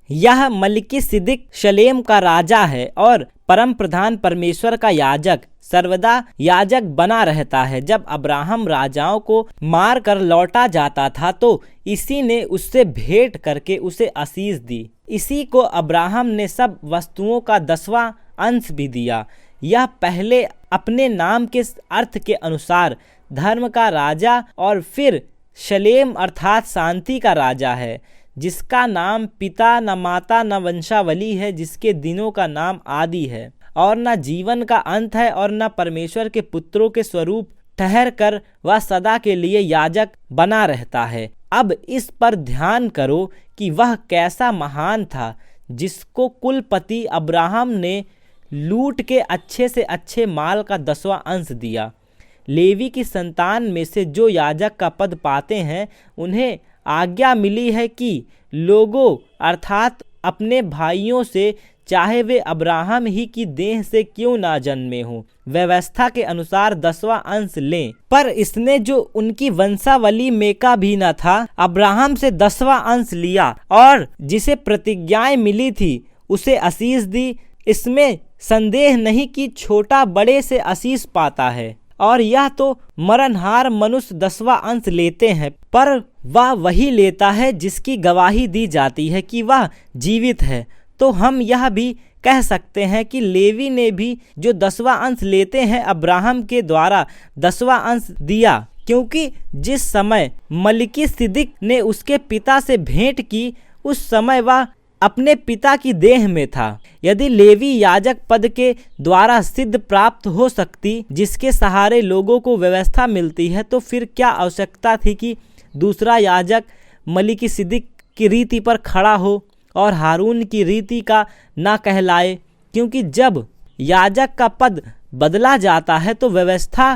यह मलिकिसिदिक शलेम का राजा है और परम प्रधान परमेश्वर का याजक सर्वदा याजक बना रहता है। जब अब्राहम राजाओं को मार कर लौटा जाता था तो इसी ने उससे भेंट करके उसे आशीष दी। इसी को अब्राहम ने सब वस्तुओं का 10वां अंश भी दिया। यह पहले अपने नाम के अर्थ के अनुसार धर्म का राजा और फिर शलेम अर्थात शांति का राजा है, जिसका नाम पिता न माता न वंशावली है, जिसके दिनों का नाम आदि है और न जीवन का अंत है और न परमेश्वर के पुत्रों के स्वरूप ठहर कर वह सदा के लिए याजक बना रहता है। अब इस पर ध्यान करो कि वह कैसा महान था जिसको कुलपति अब्राहम ने लूट के अच्छे से अच्छे माल का 10वां अंश दिया। लेवी की संतान में से जो याजक का पद पाते हैं उन्हें आज्ञा मिली है कि लोगों अर्थात अपने भाइयों से, चाहे वे अब्राहम ही की देह से क्यों ना जन्मे हों, व्यवस्था के अनुसार 10वां अंश लें। पर इसने जो उनकी वंशावली में का भी न था, अब्राहम से 10वां अंश लिया और जिसे प्रतिज्ञाएं मिली थी उसे आशीष दी। इसमें संदेह नहीं कि छोटा बड़े से आशीष पाता है और यह तो मरणहार मनुष्य 10वां अंश लेते हैं, पर वह वही लेता है जिसकी गवाही दी जाती है कि वह जीवित है। तो हम यह भी कह सकते हैं कि लेवी ने भी जो 10वां अंश लेते हैं अब्राहम के द्वारा 10वां अंश दिया, क्योंकि जिस समय मलिकिसिदिक ने उसके पिता से भेंट की उस समय वह अपने पिता की देह में था। यदि लेवी याजक पद के द्वारा सिद्ध प्राप्त हो सकती, जिसके सहारे लोगों को व्यवस्था मिलती है, तो फिर क्या आवश्यकता थी कि दूसरा याजक मलिकिसिदिक की रीति पर खड़ा हो और हारून की रीति का ना कहलाए। क्योंकि जब याजक का पद बदला जाता है तो व्यवस्था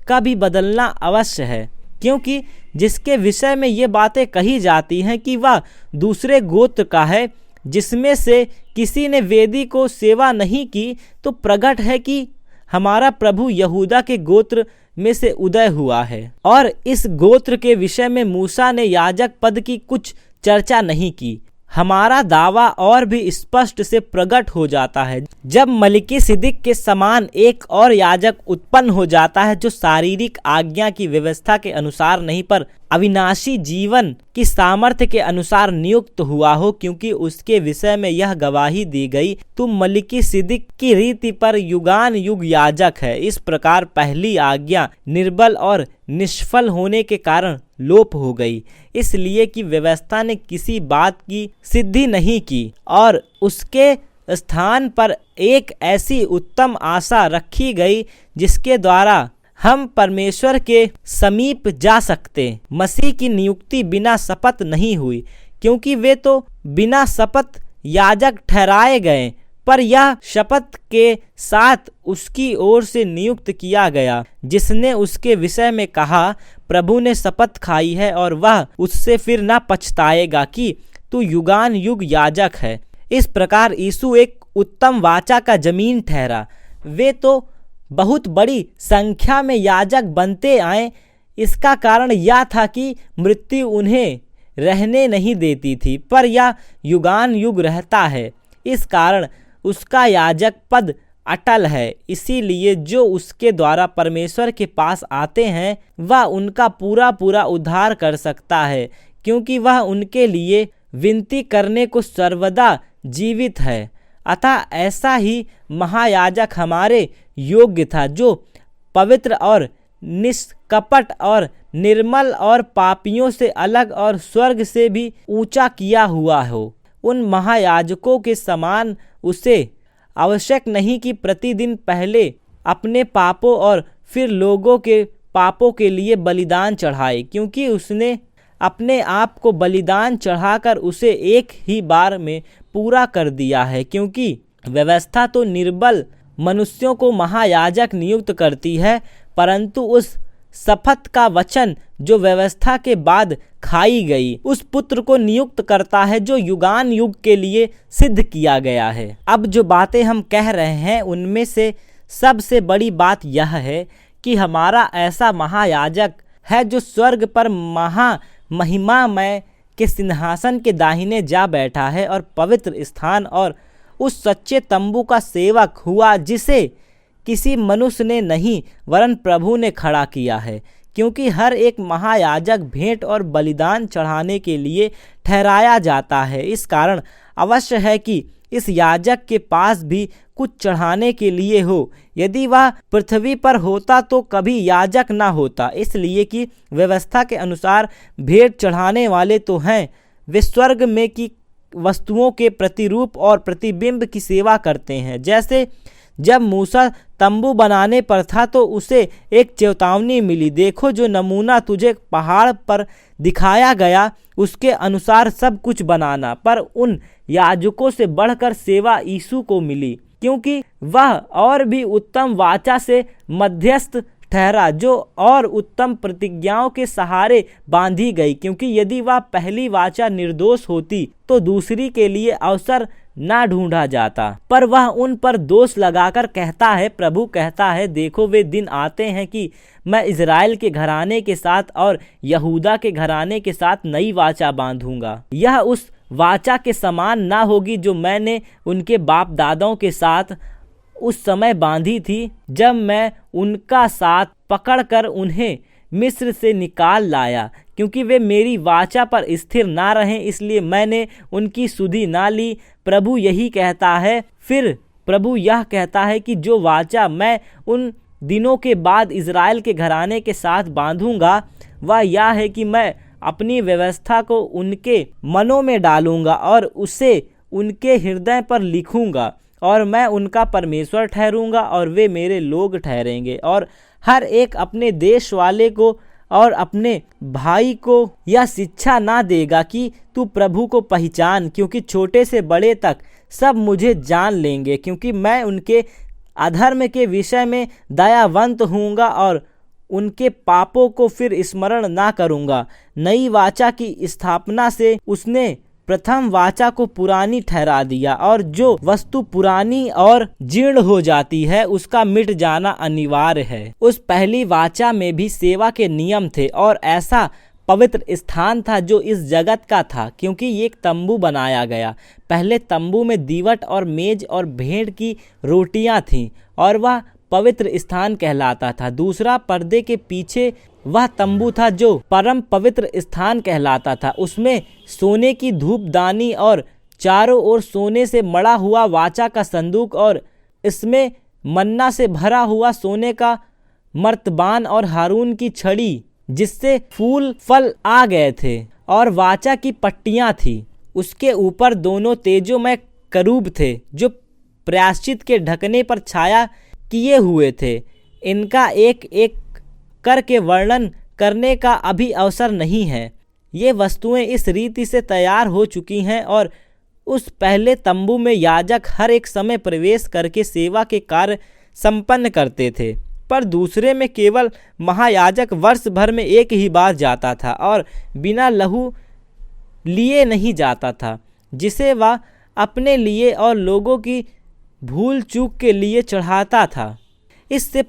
का भी बदलना अवश्य है, क्योंकि जिसके विषय में ये बातें कही जाती हैं कि वह दूसरे गोत्र का है, जिसमें से किसी ने वेदी को सेवा नहीं की, तो प्रकट है कि हमारा प्रभु यहूदा के गोत्र में से उदय हुआ है। और इस गोत्र के विषय में मूसा ने याजक पद की कुछ चर्चा नहीं की। हमारा दावा और भी स्पष्ट से प्रकट हो जाता है जब मलिकिसिदिक के समान एक और याजक उत्पन्न हो जाता है, जो शारीरिक आज्ञा की व्यवस्था के अनुसार नहीं पर अविनाशी जीवन की सामर्थ्य के अनुसार नियुक्त हुआ हो, क्योंकि उसके विषय में यह गवाही दी गई, तुम मलिकिसिदिक की रीति पर युगान युग याजक है। इस प्रकार पहली आज्ञा निर्बल और निष्फल होने के कारण लोप हो गई, इसलिए कि व्यवस्था ने किसी बात की सिद्धि नहीं की और उसके स्थान पर एक ऐसी उत्तम आशा रखी गई जिसके द्वारा हम परमेश्वर के समीप जा सकते। मसीह की नियुक्ति बिना शपथ नहीं हुई, क्योंकि वे तो बिना शपथ याजक ठहराए गए, पर यह शपथ के साथ उसकी ओर से नियुक्त किया गया, जिसने उसके विषय में कहा, प्रभु ने शपथ खाई है और वह उससे फिर न पछताएगा कि तू युगान युग याजक है। इस प्रकार यीशु एक उत्तम वाचा का जमीन ठहरा। वे तो बहुत बड़ी संख्या में याजक बनते आए। इसका कारण यह था कि मृत्यु उन्हें रहने नहीं देती थी, पर यह युगान युग रहता है। इस कारण उसका याजक पद अटल है। इसीलिए जो उसके द्वारा परमेश्वर के पास आते हैं वह उनका पूरा पूरा उद्धार कर सकता है, क्योंकि वह उनके लिए विनती करने को सर्वदा जीवित है। अतः ऐसा ही महायाजक हमारे योग्य था, जो पवित्र और निष्कपट और निर्मल और पापियों से अलग और स्वर्ग से भी ऊंचा किया हुआ हो। उन महायाजकों के समान उसे आवश्यक नहीं कि प्रतिदिन पहले अपने पापों और फिर लोगों के पापों के लिए बलिदान चढ़ाए, क्योंकि उसने अपने आप को बलिदान चढ़ाकर उसे एक ही बार में पूरा कर दिया है। क्योंकि व्यवस्था तो निर्बल मनुष्यों को महायाजक नियुक्त करती है, परंतु उस शपथ का वचन जो व्यवस्था के बाद खाई गई उस पुत्र को नियुक्त करता है, जो युगान युग के लिए सिद्ध किया गया है। अब जो बातें हम कह रहे हैं उनमें से सबसे बड़ी बात यह है कि हमारा ऐसा महायाजक है जो स्वर्ग पर महिमामय के सिंहासन के दाहिने जा बैठा है और पवित्र स्थान और उस सच्चे तंबू का सेवक हुआ जिसे किसी मनुष्य ने नहीं वरन प्रभु ने खड़ा किया है, क्योंकि हर एक महायाजक भेंट और बलिदान चढ़ाने के लिए ठहराया जाता है। इस कारण अवश्य है कि इस याजक के पास भी कुछ चढ़ाने के लिए हो। यदि वह पृथ्वी पर होता तो कभी याजक ना होता, इसलिए कि व्यवस्था के अनुसार भेंट चढ़ाने वाले तो हैं, वे स्वर्ग में की वस्तुओं के प्रतिरूप और प्रतिबिंब की सेवा करते हैं। जैसे जब मूसा तंबू बनाने पर था तो उसे एक चेतावनी मिली, देखो जो नमूना तुझे पहाड़ पर दिखाया गया उसके अनुसार सब कुछ बनाना। पर उन याजकों से बढ़कर सेवा यीशु को मिली, क्योंकि वह और भी उत्तम वाचा से मध्यस्थ ठहरा, जो और उत्तम प्रतिज्ञाओं के सहारे बांधी गई। क्योंकि यदि वह पहली वाचा निर्दोष होती तो दूसरी के लिए अवसर ना ढूंढा जाता, पर वह उन पर दोष लगाकर कहता है, प्रभु कहता है, देखो वे दिन आते हैं कि मैं इज़राइल के घराने के साथ और यहूदा के घराने के साथ नई वाचा बांधूंगा। यह उस वाचा के समान ना होगी जो मैंने उनके बाप दादाओं के साथ उस समय बांधी थी, जब मैं उनका साथ पकड़कर उन्हें मिस्र से निकाल लाया। क्योंकि वे मेरी वाचा पर स्थिर ना रहें, इसलिए मैंने उनकी सुधि ना ली। प्रभु यही कहता है, फिर प्रभु यह कहता है कि जो वाचा मैं उन दिनों के बाद इज़राइल के घराने के साथ बांधूंगा वह यह है कि मैं अपनी व्यवस्था को उनके मनों में डालूंगा और उसे उनके हृदय पर लिखूंगा, और मैं उनका परमेश्वर ठहरूंगा और वे मेरे लोग ठहरेंगे। और हर एक अपने देश वाले को और अपने भाई को यह शिक्षा ना देगा कि तू प्रभु को पहचान, क्योंकि छोटे से बड़े तक सब मुझे जान लेंगे, क्योंकि मैं उनके अधर्म के विषय में दयावंत हूँगा और उनके पापों को फिर स्मरण ना करूँगा। नई वाचा की स्थापना से उसने प्रथम वाचा को पुरानी ठहरा दिया, और जो वस्तु पुरानी और जीर्ण हो जाती है उसका मिट जाना अनिवार्य है। उस पहली वाचा में भी सेवा के नियम थे और ऐसा पवित्र स्थान था जो इस जगत का था, क्योंकि एक तंबू बनाया गया। पहले तंबू में दीवट और मेज और भेड़ की रोटियां थीं और वह पवित्र स्थान कहलाता था। दूसरा पर्दे के पीछे वह तंबू था जो परम पवित्र स्थान कहलाता था। उसमें सोने की धूपदानी और चारों ओर सोने से मढ़ा हुआ वाचा का संदूक, और इसमें मन्ना से भरा हुआ सोने का मर्तबान और हारून की छड़ी जिससे फूल फल आ गए थे, और वाचा की पट्टियां थी। उसके ऊपर दोनों तेजोमय करूब थे जो प्रायश्चित के ढकने पर छाया किए हुए थे। इनका एक एक करके वर्णन करने का अभी अवसर नहीं है। ये वस्तुएं इस रीति से तैयार हो चुकी हैं और उस पहले तंबू में याजक हर एक समय प्रवेश करके सेवा के कार्य संपन्न करते थे, पर दूसरे में केवल महायाजक वर्ष भर में एक ही बार जाता था और बिना लहू लिए नहीं जाता था, जिसे वह अपने लिए और लोगों की भूल चूक के लिए चढ़ाता था। इससे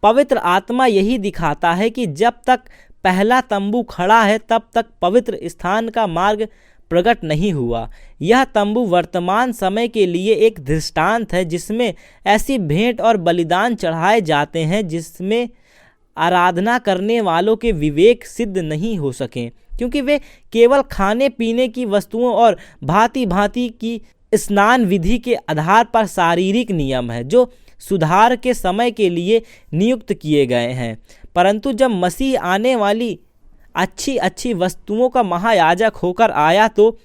पवित्र आत्मा यही दिखाता है कि जब तक पहला तंबू खड़ा है तब तक पवित्र स्थान का मार्ग प्रकट नहीं हुआ। यह तंबू वर्तमान समय के लिए एक दृष्टांत है जिसमें ऐसी भेंट और बलिदान चढ़ाए जाते हैं जिसमें आराधना करने वालों के विवेक सिद्ध नहीं हो सकें, क्योंकि वे केवल खाने पीने की वस्तुओं और भांति भांति की स्नान विधि के आधार पर शारीरिक नियम है जो सुधार के समय के लिए नियुक्त किए गए हैं। परंतु जब मसीह आने वाली अच्छी अच्छी वस्तुओं का महायाजक होकर आया तो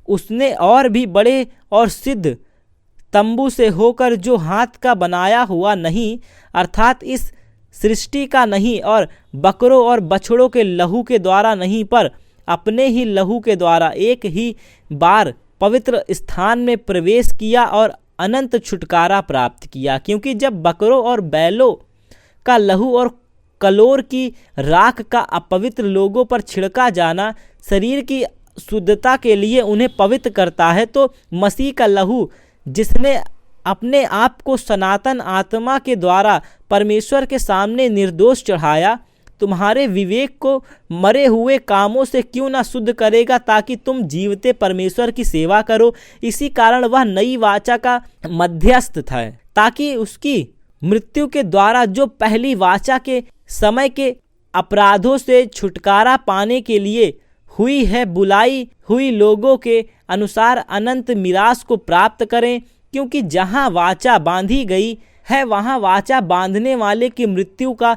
उसने और भी बड़े और सिद्ध तंबू से होकर, जो हाथ का बनाया हुआ नहीं अर्थात इस सृष्टि का नहीं, और बकरों और बछड़ों के लहू के द्वारा नहीं, पर अपने ही लहू के द्वारा एक ही बार पवित्र स्थान में प्रवेश किया और अनंत छुटकारा प्राप्त किया। क्योंकि जब बकरों और बैलों का लहू और कलोर की राख का अपवित्र लोगों पर छिड़का जाना शरीर की शुद्धता के लिए उन्हें पवित्र करता है, तो मसीह का लहू जिसने अपने आप को सनातन आत्मा के द्वारा परमेश्वर के सामने निर्दोष चढ़ाया, तुम्हारे विवेक को मरे हुए कामों से क्यों ना शुद्ध करेगा, ताकि तुम जीवते परमेश्वर की सेवा करो। इसी कारण वह नई वाचा का मध्यस्थ था, ताकि उसकी मृत्यु के द्वारा जो पहली वाचा के समय के अपराधों से छुटकारा पाने के लिए हुई है, बुलाई हुई लोगों के अनुसार अनंत मिरास को प्राप्त करें। क्योंकि जहाँ वाचा बांधी गई है वहाँ वाचा बांधने वाले की मृत्यु का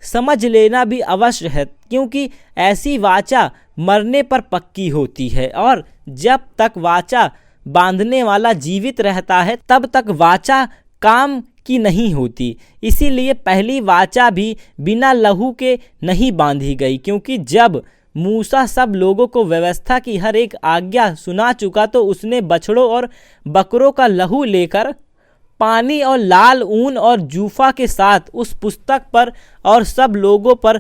समझ लेना भी अवश्य है, क्योंकि ऐसी वाचा मरने पर पक्की होती है, और जब तक वाचा बांधने वाला जीवित रहता है तब तक वाचा काम की नहीं होती। इसीलिए पहली वाचा भी बिना लहू के नहीं बांधी गई, क्योंकि जब मूसा सब लोगों को व्यवस्था की हर एक आज्ञा सुना चुका तो उसने बछड़ों और बकरों का लहू लेकर पानी और लाल ऊन और जूफा के साथ उस पुस्तक पर और सब लोगों पर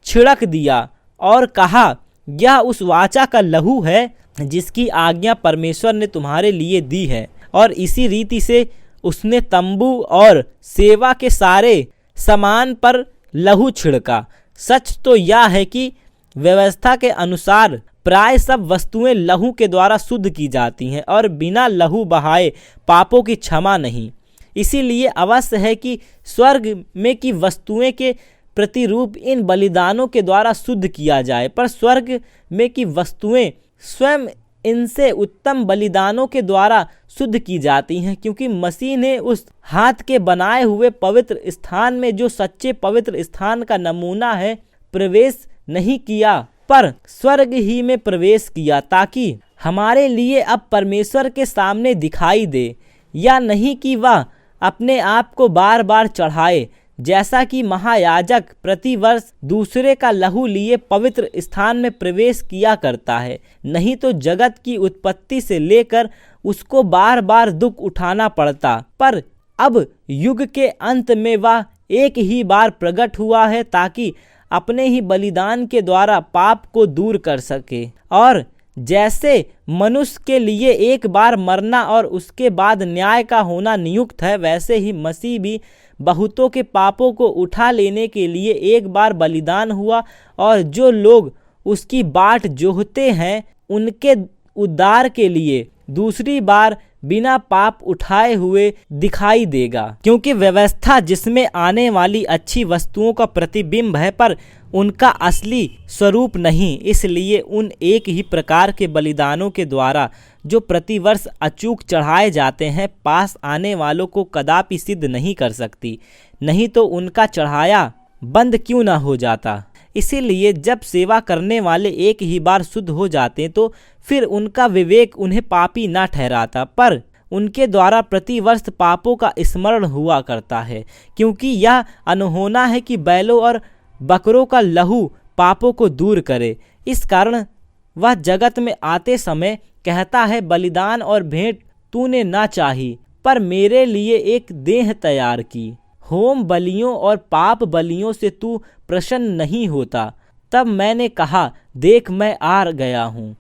छिड़क दिया और कहा, यह उस वाचा का लहू है जिसकी आज्ञा परमेश्वर ने तुम्हारे लिए दी है। और इसी रीति से उसने तंबू और सेवा के सारे सामान पर लहू छिड़का। सच तो यह है कि व्यवस्था के अनुसार प्राय सब वस्तुएं लहू के द्वारा शुद्ध की जाती हैं, और बिना लहू बहाए पापों की क्षमा नहीं। इसीलिए अवश्य है कि स्वर्ग में की वस्तुएं के प्रतिरूप इन बलिदानों के द्वारा शुद्ध किया जाए, पर स्वर्ग में की वस्तुएं स्वयं इनसे उत्तम बलिदानों के द्वारा शुद्ध की जाती हैं, क्योंकि मसीह ने उस हाथ के बनाए हुए पवित्र स्थान में, जो सच्चे पवित्र स्थान का नमूना है, प्रवेश नहीं किया, पर स्वर्ग ही में प्रवेश किया, ताकि हमारे लिए अब परमेश्वर के सामने दिखाई दे। या नहीं कि वह अपने आप को बार बार चढ़ाए, जैसा कि महायाजक प्रतिवर्ष दूसरे का लहू लिए पवित्र स्थान में प्रवेश किया करता है। नहीं तो जगत की उत्पत्ति से लेकर उसको बार बार दुख उठाना पड़ता, पर अब युग के अंत में वह एक ही बार प्रकट हुआ है, ताकि अपने ही बलिदान के द्वारा पाप को दूर कर सके। और जैसे मनुष्य के लिए एक बार मरना और उसके बाद न्याय का होना नियुक्त है, वैसे ही मसीह भी बहुतों के पापों को उठा लेने के लिए एक बार बलिदान हुआ, और जो लोग उसकी बाट जोहते हैं उनके उद्धार के लिए दूसरी बार बिना पाप उठाए हुए दिखाई देगा। क्योंकि व्यवस्था जिसमें आने वाली अच्छी वस्तुओं का प्रतिबिंब है, पर उनका असली स्वरूप नहीं, इसलिए उन एक ही प्रकार के बलिदानों के द्वारा जो प्रतिवर्ष अचूक चढ़ाए जाते हैं, पास आने वालों को कदापि सिद्ध नहीं कर सकती। नहीं तो उनका चढ़ाया बंद क्यों ना हो जाता। इसीलिए जब सेवा करने वाले एक ही बार शुद्ध हो जाते तो फिर उनका विवेक उन्हें पापी ना ठहराता, पर उनके द्वारा प्रतिवर्ष पापों का स्मरण हुआ करता है। क्योंकि यह अनहोना है कि बैलों और बकरों का लहू पापों को दूर करे। इस कारण वह जगत में आते समय कहता है, बलिदान और भेंट तूने ना चाही, पर मेरे लिए एक देह तैयार की। होम बलियों और पाप बलियों से तू प्रसन्न नहीं होता। तब मैंने कहा, देख मैं आ गया हूँ।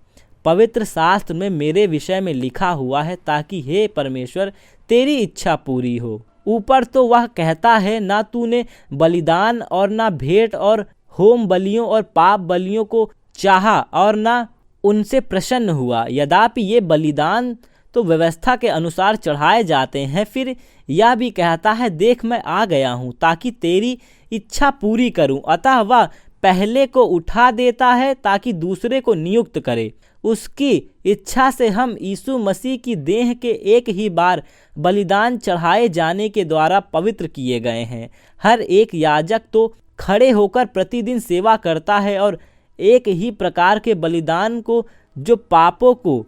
पवित्र शास्त्र में मेरे विषय में लिखा हुआ है, ताकि हे परमेश्वर तेरी इच्छा पूरी हो। ऊपर तो वह कहता है, ना तूने बलिदान और ना भेंट और होम बलियों और पाप बलियों को चाहा और ना उनसे प्रसन्न हुआ। यद्यपि ये बलिदान तो व्यवस्था के अनुसार चढ़ाए जाते हैं, फिर यह भी कहता है, देख मैं आ गया हूँ ताकि तेरी इच्छा पूरी करूँ। अतः वह पहले को उठा देता है ताकि दूसरे को नियुक्त करे। उसकी इच्छा से हम यीशु मसीह की देह के एक ही बार बलिदान चढ़ाए जाने के द्वारा पवित्र किए गए हैं। हर एक याजक तो खड़े होकर प्रतिदिन सेवा करता है और एक ही प्रकार के बलिदान को, जो पापों को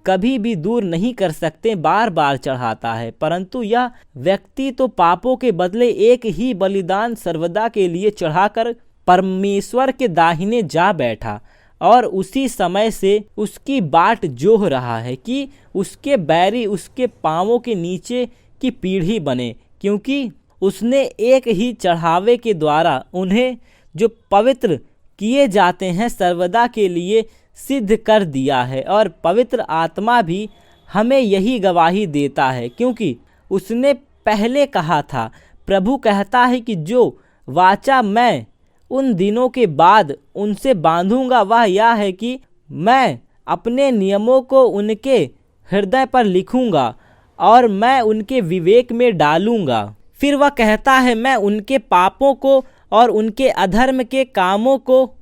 कभी भी दूर नहीं कर सकते, बार बार चढ़ाता है। परंतु यह व्यक्ति तो पापों के बदले एक ही बलिदान सर्वदा के लिए चढ़ाकर परमेश्वर के दाहिने जा बैठा और उसी समय से उसकी बाट जोह रहा है कि उसके बैरी उसके पांवों के नीचे की पीढ़ी बने, क्योंकि उसने एक ही चढ़ावे के द्वारा उन्हें जो पवित्र किए जाते हैं सर्वदा के लिए सिद्ध कर दिया है। और पवित्र आत्मा भी हमें यही गवाही देता है, क्योंकि उसने पहले कहा था, प्रभु कहता है कि जो वाचा मैं उन दिनों के बाद उनसे बांधूंगा वह यह है कि मैं अपने नियमों को उनके हृदय पर लिखूंगा और मैं उनके विवेक में डालूंगा। फिर वह कहता है, मैं उनके पापों को और उनके अधर्म के कामों को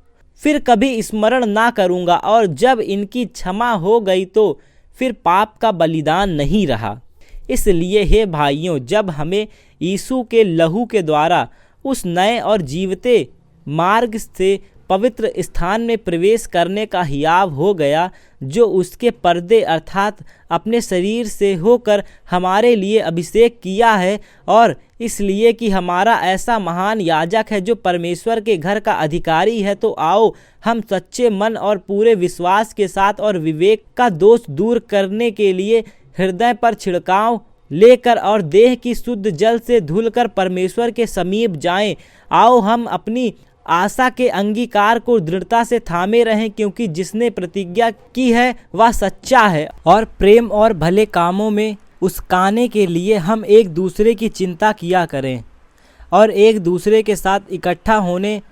फिर कभी स्मरण ना करूंगा, और जब इनकी क्षमा हो गई तो फिर पाप का बलिदान नहीं रहा। इसलिए हे भाइयों, जब हमें यीशु के लहू के द्वारा उस नए और जीवते मार्ग से पवित्र स्थान में प्रवेश करने का हियाव हो गया, जो उसके पर्दे अर्थात अपने शरीर से होकर हमारे लिए अभिषेक किया है, और इसलिए कि हमारा ऐसा महान याजक है जो परमेश्वर के घर का अधिकारी है, तो आओ हम सच्चे मन और पूरे विश्वास के साथ और विवेक का दोष दूर करने के लिए हृदय पर छिड़काव लेकर और देह की शुद्ध जल से धुलकर परमेश्वर के समीप जाएं। आओ हम अपनी आशा के अंगीकार को दृढ़ता से थामे रहें, क्योंकि जिसने प्रतिज्ञा की है वह सच्चा है। और प्रेम और भले कामों में उस्काने के लिए हम एक दूसरे की चिंता किया करें और एक दूसरे के साथ इकट्ठा होने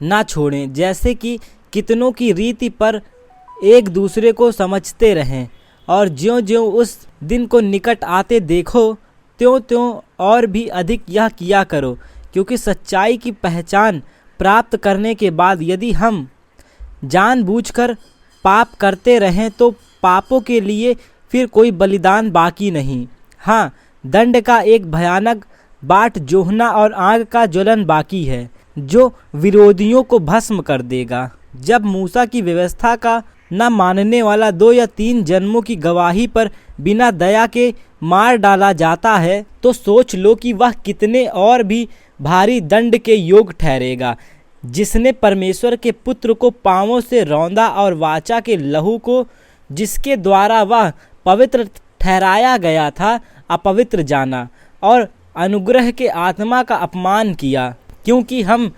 ना छोड़ें, जैसे कि कितनों की रीति पर एक दूसरे को समझते रहें, और ज्यों-ज्यों उस दिन को निकट आते देखो त्यों-त्यों और भी अधिक यह किया करो। क्योंकि सच्चाई की पहचान प्राप्त करने के बाद यदि हम जानबूझकर पाप करते रहें तो पापों के लिए फिर कोई बलिदान बाकी नहीं। हाँ, दंड का एक भयानक बाट जोहना और आग का ज्वलन बाकी है, जो विरोधियों को भस्म कर देगा। जब मूसा की व्यवस्था का न मानने वाला 2 या 3 जन्मों की गवाही पर बिना दया के मार डाला जाता है, तो सोच लो कि वह कितने और भी भारी दंड के योग ठहरेगा, जिसने परमेश्वर के पुत्र को पांवों से रौंदा और वाचा के लहू को, जिसके द्वारा वह पवित्र ठहराया गया था, अपवित्र जाना और अनुग्रह के आत्मा का अपमान किया। क्योंकि हम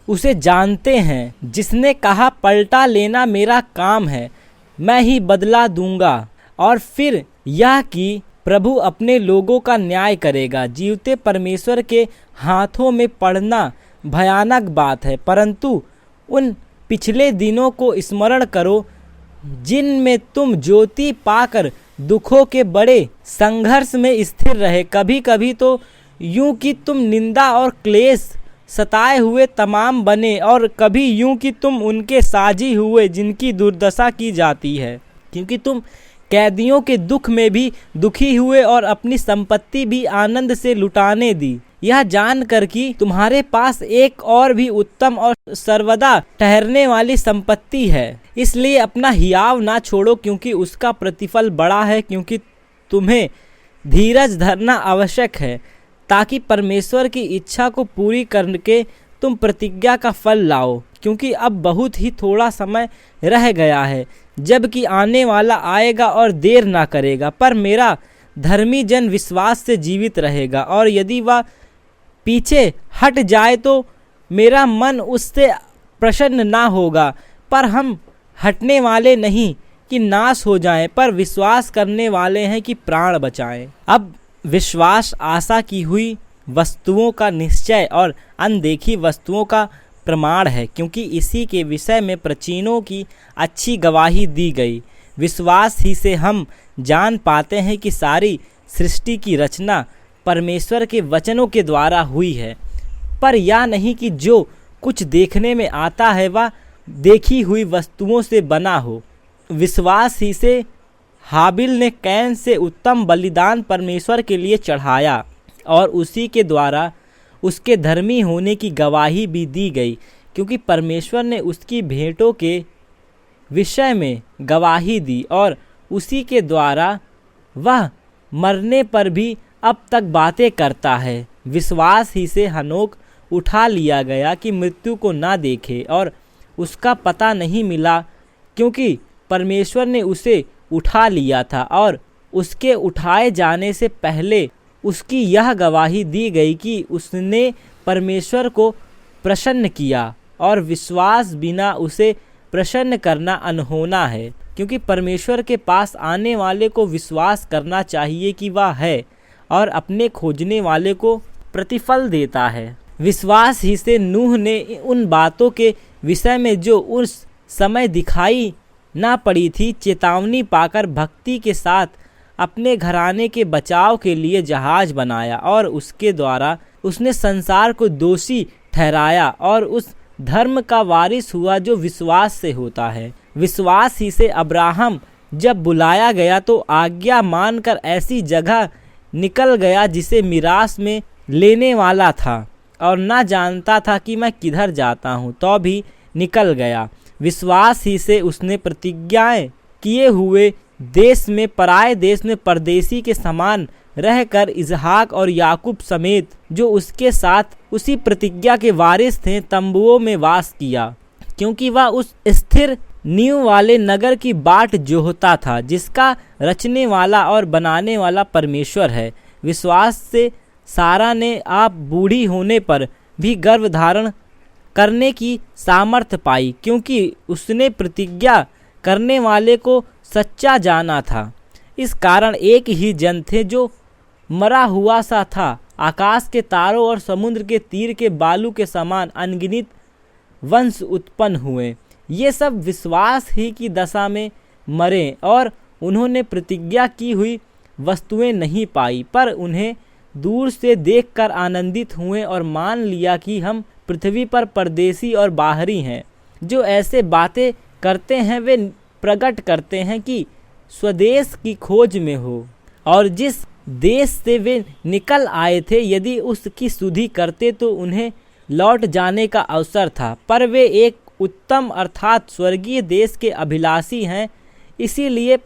उसे जानते हैं जिसने कहा, पलटा लेना मेरा काम है, मैं ही बदला दूंगा। और फिर यह कि प्रभु अपने लोगों का न्याय करेगा। जीवते परमेश्वर के हाथों में पड़ना भयानक बात है, परंतु उन पिछले दिनों को स्मरण करो जिनमें तुम ज्योति पाकर दुखों के बड़े संघर्ष में स्थिर रहे। कभी कभी तो यूं कि तुम निंदा और क्लेश सताए हुए तमाम बने, और कभी यूं कि तुम उनके साजी हुए जिनकी दुर्दशा की जाती है। क्योंकि तुम कैदियों के दुख में भी दुखी हुए और अपनी संपत्ति भी आनंद से लुटाने दी, यह जानकर कि तुम्हारे पास एक और भी उत्तम और सर्वदा ठहरने वाली संपत्ति है। इसलिए अपना हियाव ना छोड़ो, क्योंकि उसका प्रतिफल बड़ा है। क्योंकि तुम्हें धीरज धरना आवश्यक है, ताकि परमेश्वर की इच्छा को पूरी करके तुम प्रतिज्ञा का फल लाओ। क्योंकि अब बहुत ही थोड़ा समय रह गया है, जबकि आने वाला आएगा और देर ना करेगा। पर मेरा धर्मी जन विश्वास से जीवित रहेगा, और यदि वह पीछे हट जाए तो मेरा मन उससे प्रसन्न ना होगा। पर हम हटने वाले नहीं कि नाश हो जाएं, पर विश्वास करने वाले हैं कि प्राण बचाएं। अब विश्वास आशा की हुई वस्तुओं का निश्चय और अनदेखी वस्तुओं का प्रमाण है, क्योंकि इसी के विषय में प्राचीनों की अच्छी गवाही दी गई। विश्वास ही से हम जान पाते हैं कि सारी सृष्टि की रचना परमेश्वर के वचनों के द्वारा हुई है, पर यह नहीं कि जो कुछ देखने में आता है वह देखी हुई वस्तुओं से बना हो। विश्वास ही से हाबिल ने कैन से उत्तम बलिदान परमेश्वर के लिए चढ़ाया, और उसी के द्वारा उसके धर्मी होने की गवाही भी दी गई, क्योंकि परमेश्वर ने उसकी भेंटों के विषय में गवाही दी, और उसी के द्वारा वह मरने पर भी अब तक बातें करता है। विश्वास ही से हनोक उठा लिया गया कि मृत्यु को ना देखे, और उसका पता नहीं मिला, क्योंकि परमेश्वर ने उसे उठा लिया था। और उसके उठाए जाने से पहले उसकी यह गवाही दी गई कि उसने परमेश्वर को प्रसन्न किया, और विश्वास बिना उसे प्रसन्न करना अनहोना है। क्योंकि परमेश्वर के पास आने वाले को विश्वास करना चाहिए कि वह है, और अपने खोजने वाले को प्रतिफल देता है। विश्वास ही से नूह ने उन बातों के विषय में जो उस समय दिखाई ना पड़ी थी चेतावनी पाकर भक्ति के साथ अपने घराने के बचाव के लिए जहाज बनाया और उसके द्वारा उसने संसार को दोषी ठहराया और उस धर्म का वारिस हुआ जो विश्वास से होता है। विश्वास ही से अब्राहम जब बुलाया गया तो आज्ञा मानकर ऐसी जगह निकल गया जिसे मिरास में लेने वाला था और ना जानता था कि मैं किधर जाता हूँ, तो भी निकल गया। विश्वास ही से उसने प्रतिज्ञाएं किए हुए देश में पराए देश में परदेसी के समान रहकर इसहाक और याकूब समेत जो उसके साथ उसी प्रतिज्ञा के वारिस थे तंबुओं में वास किया, क्योंकि वह उस स्थिर नींव वाले नगर की बाट जोहता था जिसका रचने वाला और बनाने वाला परमेश्वर है। विश्वास से सारा ने आप बूढ़ी होने पर भी गर्भ धारण करने की सामर्थ्य पाई, क्योंकि उसने प्रतिज्ञा करने वाले को सच्चा जाना था। इस कारण एक ही जन थे जो मरा हुआ सा था। आकाश के तारों और समुद्र के तीर के बालू के समान अनगिनत वंश उत्पन्न हुए। ये सब विश्वास ही की दशा में मरे और उन्होंने प्रतिज्ञा की हुई वस्तुएं नहीं पाई, पर उन्हें दूर से देखकर आनंदित हुए और मान लिया कि हम पृथ्वी पर परदेसी और बाहरी हैं। जो ऐसे बातें करते हैं वे प्रकट करते हैं कि स्वदेश की खोज में हो और जिस देश से वे निकल आए थे यदि उसकी सुधि करते तो उन्हें लौट जाने का अवसर था, पर वे एक उत्तम अर्थात स्वर्गीय देश के अभिलाषी हैं। इसीलिए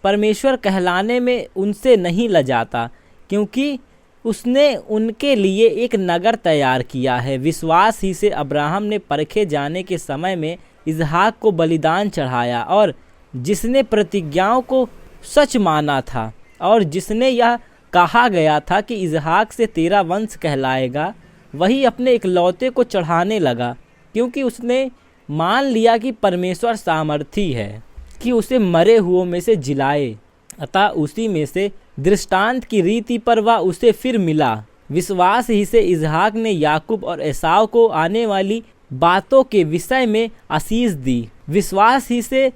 परमेश्वर कहलाने में उनसे नहीं लजाता, क्योंकि उसने उनके लिए एक नगर तैयार किया है। विश्वास ही से अब्राहम ने परखे जाने के समय में इसहाक को बलिदान चढ़ाया और जिसने प्रतिज्ञाओं को सच माना था और जिसने यह कहा गया था कि इसहाक से तेरा वंश कहलाएगा, वही अपने इकलौते को चढ़ाने लगा, क्योंकि उसने मान लिया कि परमेश्वर सामर्थी है कि उसे मरे हुओं में से जिलाए। अतः उसी में से दृष्टांत की रीति पर वह उसे फिर मिला। विश्वास ही से इसहाक ने याकूब और एसाव को आने वाली बातों के विषय में आशीष दी। विश्वास ही से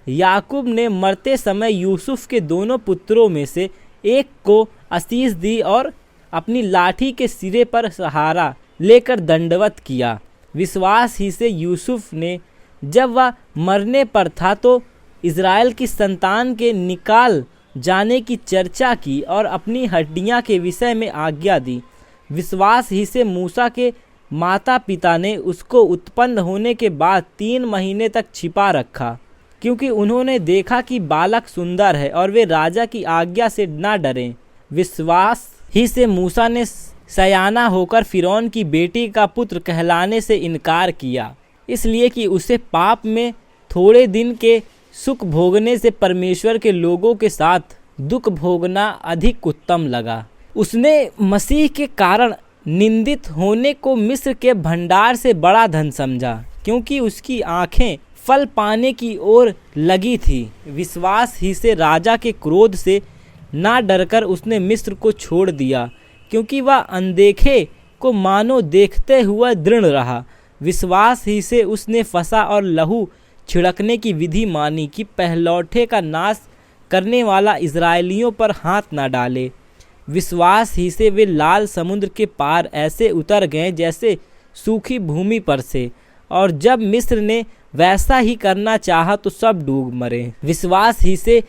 याकूब ने मरते समय यूसुफ के दोनों पुत्रों में से एक को आशीष दी और अपनी लाठी के सिरे पर सहारा लेकर दंडवत किया। विश्वास ही से यूसुफ ने जब वह मरने पर था तो इज़राइल की संतान के निकाल जाने की चर्चा की और अपनी हड्डियां के विषय में आज्ञा दी। विश्वास ही से मूसा के माता पिता ने उसको उत्पन्न होने के बाद 3 महीने तक छिपा रखा, क्योंकि उन्होंने देखा कि बालक सुंदर है और वे राजा की आज्ञा से न डरें। विश्वास ही से मूसा ने सयाना होकर फिरौन की बेटी का पुत्र कहलाने से इनकार किया, इसलिए कि उसे पाप में थोड़े दिन के सुख भोगने से परमेश्वर के लोगों के साथ दुख भोगना अधिक उत्तम लगा। उसने मसीह के कारण निंदित होने को मिस्र के भंडार से बड़ा धन समझा, क्योंकि उसकी आंखें फल पाने की ओर लगी थी। विश्वास ही से राजा के क्रोध से ना डरकर उसने मिस्र को छोड़ दिया, क्योंकि वह अनदेखे को मानो देखते हुआ दृढ़ रहा। विश्वास ही से उसने फसा और लहू छिड़कने की विधि मानी कि पहलौठे का नाश करने वाला इजरायलियों पर हाथ न डाले। विश्वास ही से वे लाल समुद्र के पार ऐसे उतर गए जैसे सूखी भूमि पर से, और जब मिस्र ने वैसा ही करना चाहा तो सब डूब मरे। विश्वास ही से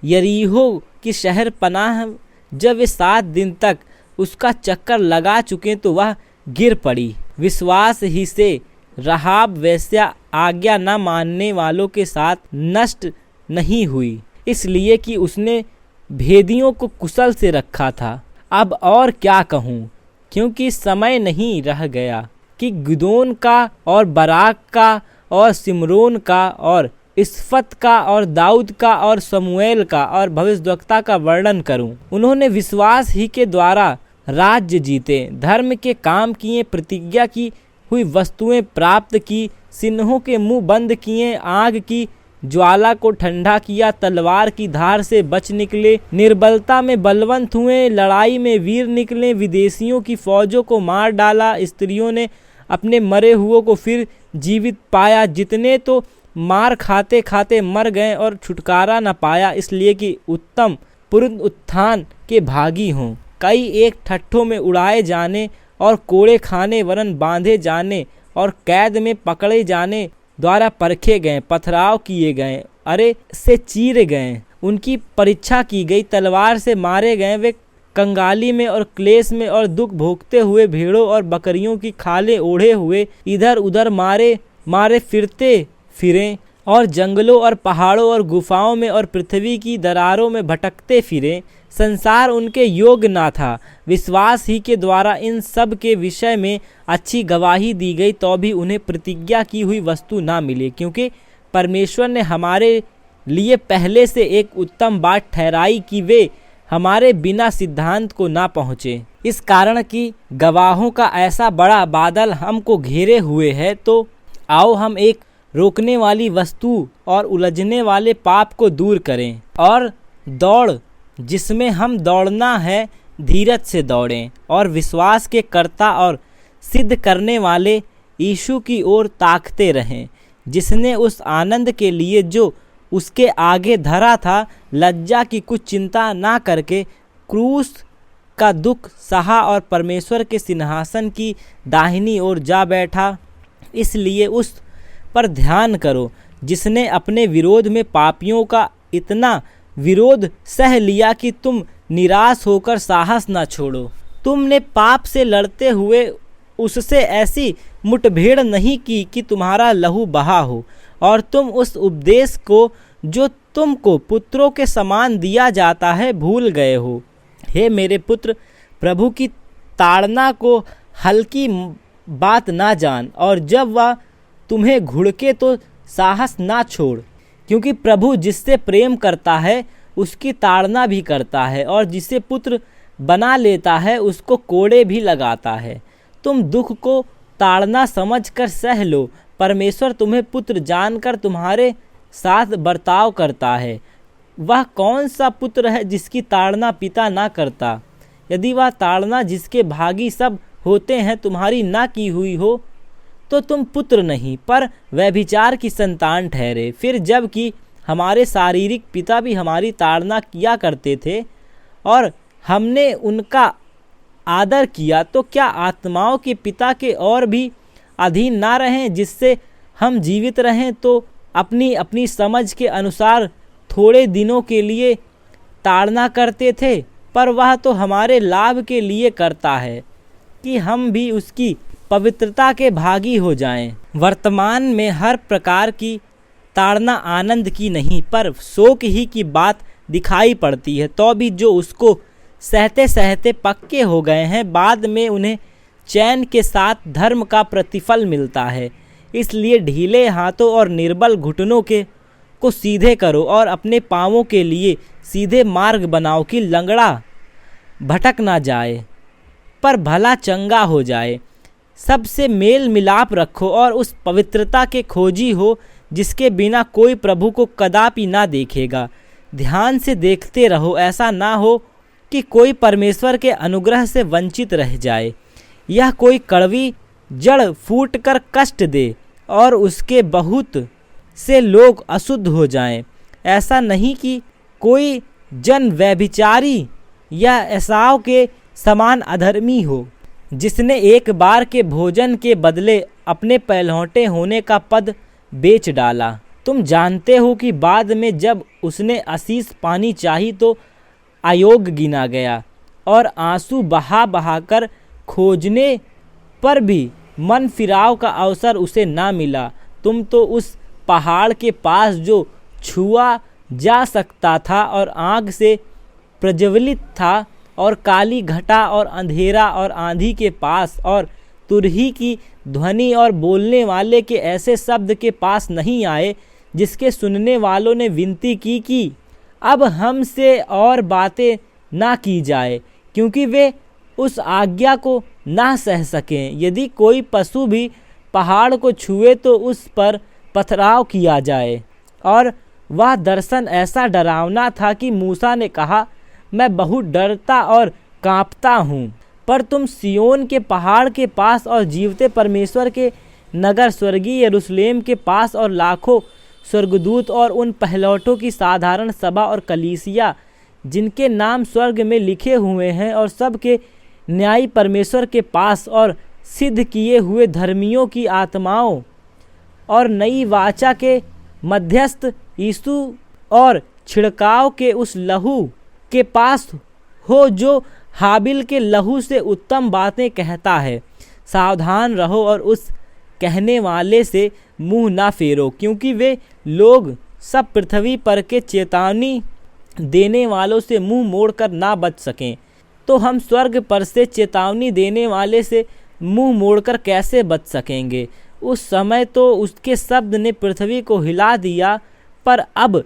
यरीहो की शहर पनाह जब वे 7 दिन तक उसका चक्कर लगा चुके तो वह गिर पड़ी। विश्वास ही से राहाब वेश्या आज्ञा न मानने वालों के साथ नष्ट नहीं हुई, इसलिए कि उसने भेदियों को कुशल से रखा था। अब और क्या कहूँ, क्योंकि समय नहीं रह गया कि गिदोन का और बराक का और सिमरोन का और इस्फत का और दाऊद का और समूएल का और भविष्यद्वक्ता का वर्णन करूं। उन्होंने विश्वास ही के द्वारा राज्य जीते, धर्म के काम किए, प्रतिज्ञा की हुई वस्तुएं प्राप्त की, सिन्हों के मुंह बंद किए, आग की ज्वाला को ठंडा किया, तलवार की धार से बच निकले, निर्बलता में बलवंत हुए, लड़ाई में वीर निकले, विदेशियों की फौजों को मार डाला, स्त्रियों ने अपने मरे हुओं को फिर जीवित पाया, जितने तो मार खाते खाते मर गए और छुटकारा न पाया, इसलिए कि उत्तम पुनरुत्थान के भागी हों। कई एक ठट्ठों में उड़ाए जाने और कोड़े खाने वरन बांधे जाने और कैद में पकड़े जाने द्वारा परखे गए, पथराव किए गए, अरे से चीरे गए, उनकी परीक्षा की गई, तलवार से मारे गए, वे कंगाली में और क्लेश में और दुख भोगते हुए भेड़ों और बकरियों की खालें ओढ़े हुए इधर उधर मारे फिरते फिरें और जंगलों और पहाड़ों और गुफाओं में और पृथ्वी की दरारों में भटकते फिरें। संसार उनके योग्य ना था। विश्वास ही के द्वारा इन सब के विषय में अच्छी गवाही दी गई, तो भी उन्हें प्रतिज्ञा की हुई वस्तु ना मिले, क्योंकि परमेश्वर ने हमारे लिए पहले से एक उत्तम बात ठहराई कि वे हमारे बिना सिद्धांत को ना पहुँचे। इस कारण कि गवाहों का ऐसा बड़ा बादल हमको घेरे हुए है, तो आओ हम एक रोकने वाली वस्तु और उलझने वाले पाप को दूर करें और दौड़ जिसमें हम दौड़ना है धीरज से दौड़ें और विश्वास के कर्ता और सिद्ध करने वाले यीशु की ओर ताकते रहें, जिसने उस आनंद के लिए जो उसके आगे धरा था लज्जा की कुछ चिंता ना करके क्रूस का दुख सहा और परमेश्वर के सिंहासन की दाहिनी ओर जा बैठा। इसलिए उस पर ध्यान करो जिसने अपने विरोध में पापियों का इतना विरोध सह लिया कि तुम निराश होकर साहस न छोड़ो। तुमने पाप से लड़ते हुए उससे ऐसी मुठभेड़ नहीं की कि तुम्हारा लहू बहा हो, और तुम उस उपदेश को जो तुमको पुत्रों के समान दिया जाता है भूल गए हो। हे मेरे पुत्र, प्रभु की ताड़ना को हल्की बात ना जान, और जब वह तुम्हें घुड़के तो साहस ना छोड़, क्योंकि प्रभु जिससे प्रेम करता है उसकी ताड़ना भी करता है, और जिसे पुत्र बना लेता है उसको कोड़े भी लगाता है। तुम दुख को ताड़ना समझकर सह लो, परमेश्वर तुम्हें पुत्र जानकर तुम्हारे साथ बर्ताव करता है। वह कौन सा पुत्र है जिसकी ताड़ना पिता ना करता? यदि वह ताड़ना जिसके भागी सब होते हैं तुम्हारी ना की हुई हो, तो तुम पुत्र नहीं पर व्यभिचार की संतान ठहरे। फिर जबकि हमारे शारीरिक पिता भी हमारी ताड़ना किया करते थे और हमने उनका आदर किया, तो क्या आत्माओं के पिता के और भी अधीन ना रहें, जिससे हम जीवित रहें? तो अपनी अपनी समझ के अनुसार थोड़े दिनों के लिए ताड़ना करते थे, पर वह तो हमारे लाभ के लिए करता है कि हम भी उसकी पवित्रता के भागी हो जाएं। वर्तमान में हर प्रकार की ताड़ना आनंद की नहीं पर शोक ही की बात दिखाई पड़ती है, तो भी जो उसको सहते सहते पक्के हो गए हैं, बाद में उन्हें चैन के साथ धर्म का प्रतिफल मिलता है। इसलिए ढीले हाथों और निर्बल घुटनों को सीधे करो और अपने पांवों के लिए सीधे मार्ग बनाओ कि लंगड़ा भटक ना जाए पर भला चंगा हो जाए। सबसे मेल मिलाप रखो और उस पवित्रता के खोजी हो जिसके बिना कोई प्रभु को कदापि ना देखेगा। ध्यान से देखते रहो, ऐसा ना हो कि कोई परमेश्वर के अनुग्रह से वंचित रह जाए, यह कोई कड़वी जड़ फूट कर कष्ट दे और उसके बहुत से लोग अशुद्ध हो जाएं। ऐसा नहीं कि कोई जन व्यभिचारी या एसाव के समान अधर्मी हो, जिसने एक बार के भोजन के बदले अपने पहलौठे होने का पद बेच डाला। तुम जानते हो कि बाद में जब उसने आशीष पानी चाही तो अयोग्य गिना गया और आंसू बहा बहा कर खोजने पर भी मन फिराव का अवसर उसे ना मिला। तुम तो उस पहाड़ के पास जो छुआ जा सकता था और आग से प्रज्वलित था और काली घटा और अंधेरा और आंधी के पास और तुरही की ध्वनि और बोलने वाले के ऐसे शब्द के पास नहीं आए, जिसके सुनने वालों ने विनती की कि अब हमसे और बातें ना की जाए, क्योंकि वे उस आज्ञा को ना सह सकें। यदि कोई पशु भी पहाड़ को छुए तो उस पर पथराव किया जाए और वह दर्शन ऐसा डरावना था कि मूसा ने कहा, मैं बहुत डरता और कांपता हूँ। पर तुम सिय्योन के पहाड़ के पास और जीवते परमेश्वर के नगर स्वर्गीय यरूशलेम के पास और लाखों स्वर्गदूत और उन पहलौठों की साधारण सभा और कलीसिया जिनके नाम स्वर्ग में लिखे हुए हैं और सब के न्यायी परमेश्वर के पास और सिद्ध किए हुए धर्मियों की आत्माओं और नई वाचा के मध्यस्थ यीशु और छिड़काव के उस लहू के पास हो जो हाबिल के लहू से उत्तम बातें कहता है। सावधान रहो और उस कहने वाले से मुंह ना फेरो, क्योंकि वे लोग सब पृथ्वी पर के चेतावनी देने वालों से मुंह मोड़कर ना बच सकें। तो हम स्वर्ग पर से चेतावनी देने वाले से मुंह मोड़कर कैसे बच सकेंगे? उस समय तो उसके शब्द ने पृथ्वी को हिला दिया, पर अब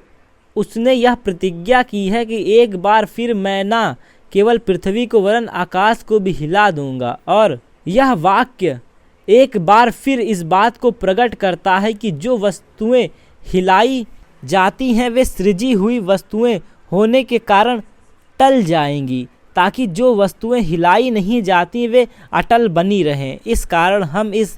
उसने यह प्रतिज्ञा की है कि एक बार फिर मैं ना केवल पृथ्वी को वरन आकाश को भी हिला दूंगा। और यह वाक्य एक बार फिर इस बात को प्रकट करता है कि जो वस्तुएं हिलाई जाती हैं वे सृजी हुई वस्तुएं होने के कारण टल जाएंगी, ताकि जो वस्तुएं हिलाई नहीं जाती वे अटल बनी रहें। इस कारण हम इस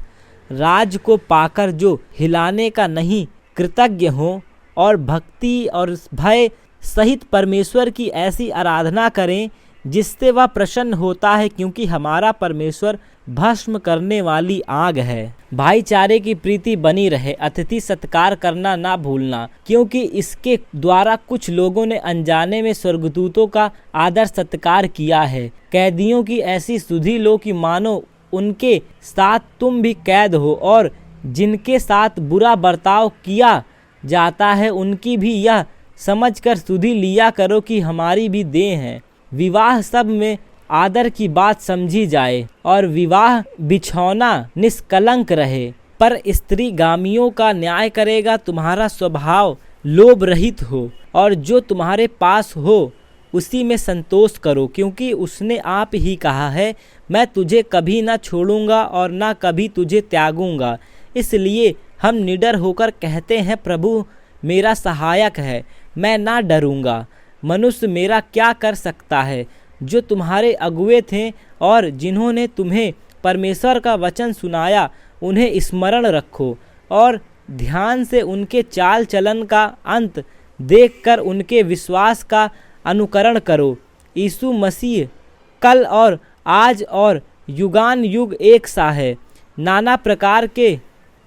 राज को पाकर जो हिलाने का नहीं कृतज्ञ हों और भक्ति और भय सहित परमेश्वर की ऐसी आराधना करें जिससे वह प्रसन्न होता है, क्योंकि हमारा परमेश्वर भस्म करने वाली आग है। भाईचारे की प्रीति बनी रहे, अतिथि सत्कार करना ना भूलना, क्योंकि इसके द्वारा कुछ लोगों ने अनजाने में स्वर्गदूतों का आदर सत्कार किया है। कैदियों की ऐसी सुधि लो कि मानो उनके साथ तुम भी कैद हो, और जिनके साथ बुरा बर्ताव किया जाता है उनकी भी यह समझकर सुधि लिया करो कि हमारी भी देह है। विवाह सब में आदर की बात समझी जाए और विवाह बिछौना निष्कलंक रहे, पर स्त्री गामियों का न्याय करेगा। तुम्हारा स्वभाव लोभ रहित हो और जो तुम्हारे पास हो उसी में संतोष करो, क्योंकि उसने आप ही कहा है, मैं तुझे कभी ना छोड़ूंगा और ना कभी तुझे त्यागूंगा। इसलिए हम निडर होकर कहते हैं, प्रभु मेरा सहायक है, मैं ना डरूंगा। मनुष्य मेरा क्या कर सकता है? जो तुम्हारे अगुए थे और जिन्होंने तुम्हें परमेश्वर का वचन सुनाया उन्हें स्मरण रखो और ध्यान से उनके चाल चलन का अंत देखकर उनके विश्वास का अनुकरण करो। यीशु मसीह कल और आज और युगान युग एक सा है। नाना प्रकार के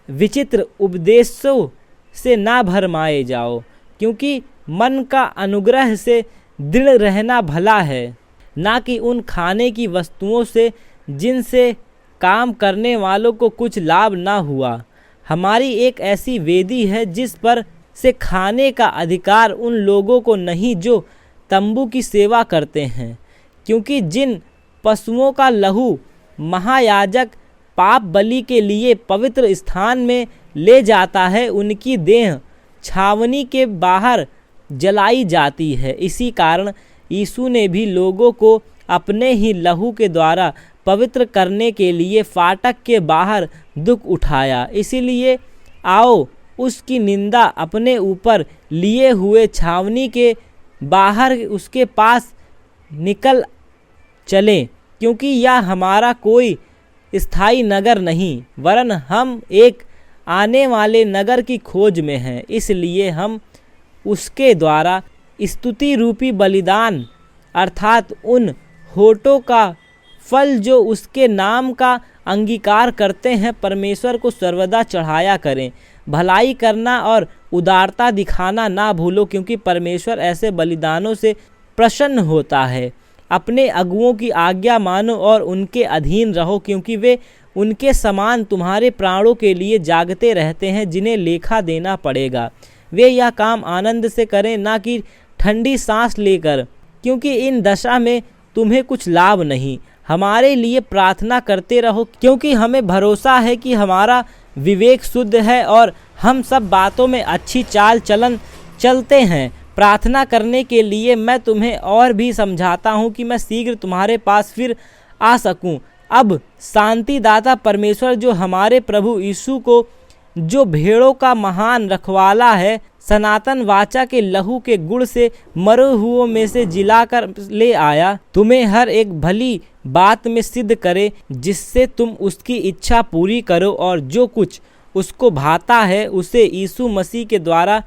विचित्र उपदेशों से ना भरमाए जाओ, क्योंकि मन का अनुग्रह से दृढ़ रहना भला है, ना कि उन खाने की वस्तुओं से जिनसे काम करने वालों को कुछ लाभ ना हुआ। हमारी एक ऐसी वेदी है जिस पर से खाने का अधिकार उन लोगों को नहीं जो तंबू की सेवा करते हैं, क्योंकि जिन पशुओं का लहू महायाजक पाप बलि के लिए पवित्र स्थान में ले जाता है उनकी देह छावनी के बाहर जलाई जाती है। इसी कारण यीशु ने भी लोगों को अपने ही लहू के द्वारा पवित्र करने के लिए फाटक के बाहर दुख उठाया। इसीलिए आओ उसकी निंदा अपने ऊपर लिए हुए छावनी के बाहर उसके पास निकल चलें, क्योंकि यह हमारा कोई स्थायी नगर नहीं, वरन हम एक आने वाले नगर की खोज में हैं। इसलिए हम उसके द्वारा स्तुति रूपी बलिदान अर्थात उन होठों का फल जो उसके नाम का अंगीकार करते हैं परमेश्वर को सर्वदा चढ़ाया करें। भलाई करना और उदारता दिखाना ना भूलो, क्योंकि परमेश्वर ऐसे बलिदानों से प्रसन्न होता है। अपने अगुओं की आज्ञा मानो और उनके अधीन रहो, क्योंकि वे उनके समान तुम्हारे प्राणों के लिए जागते रहते हैं जिन्हें लेखा देना पड़ेगा। वे यह काम आनंद से करें, ना कि ठंडी सांस लेकर, क्योंकि इन दशा में तुम्हें कुछ लाभ नहीं। हमारे लिए प्रार्थना करते रहो, क्योंकि हमें भरोसा है कि हमारा विवेक शुद्ध है और हम सब बातों में अच्छी चाल चलन चलते हैं। प्रार्थना करने के लिए मैं तुम्हें और भी समझाता हूँ कि मैं शीघ्र तुम्हारे पास फिर आ सकूँ। अब शांतिदाता परमेश्वर जो हमारे प्रभु यीशु को जो भेड़ों का महान रखवाला है सनातन वाचा के लहू के गुण से मरे हुओं में से जिलाकर ले आया, तुम्हें हर एक भली बात में सिद्ध करे, जिससे तुम उसकी इच्छा पूरी करो और जो कुछ उसको भाता है उसे यीशु मसीह के द्वारा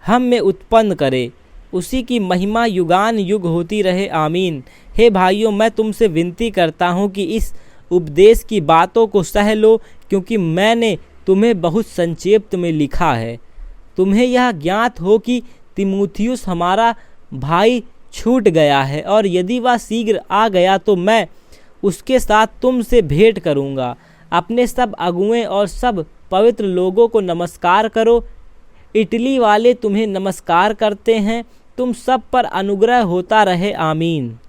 हम में उत्पन्न करे। उसी की महिमा युगान युग होती रहे, आमीन। हे भाइयों, मैं तुमसे विनती करता हूँ कि इस उपदेश की बातों को सह लो, क्योंकि मैंने तुम्हें बहुत संक्षेप में लिखा है। तुम्हें यह ज्ञात हो कि तीमुथियुस हमारा भाई छूट गया है, और यदि वह शीघ्र आ गया तो मैं उसके साथ तुमसे भेंट करूँगा। अपने सब अगुए और सब पवित्र लोगों को नमस्कार करो। इटली वाले तुम्हें नमस्कार करते हैं। तुम सब पर अनुग्रह होता रहे, आमीन।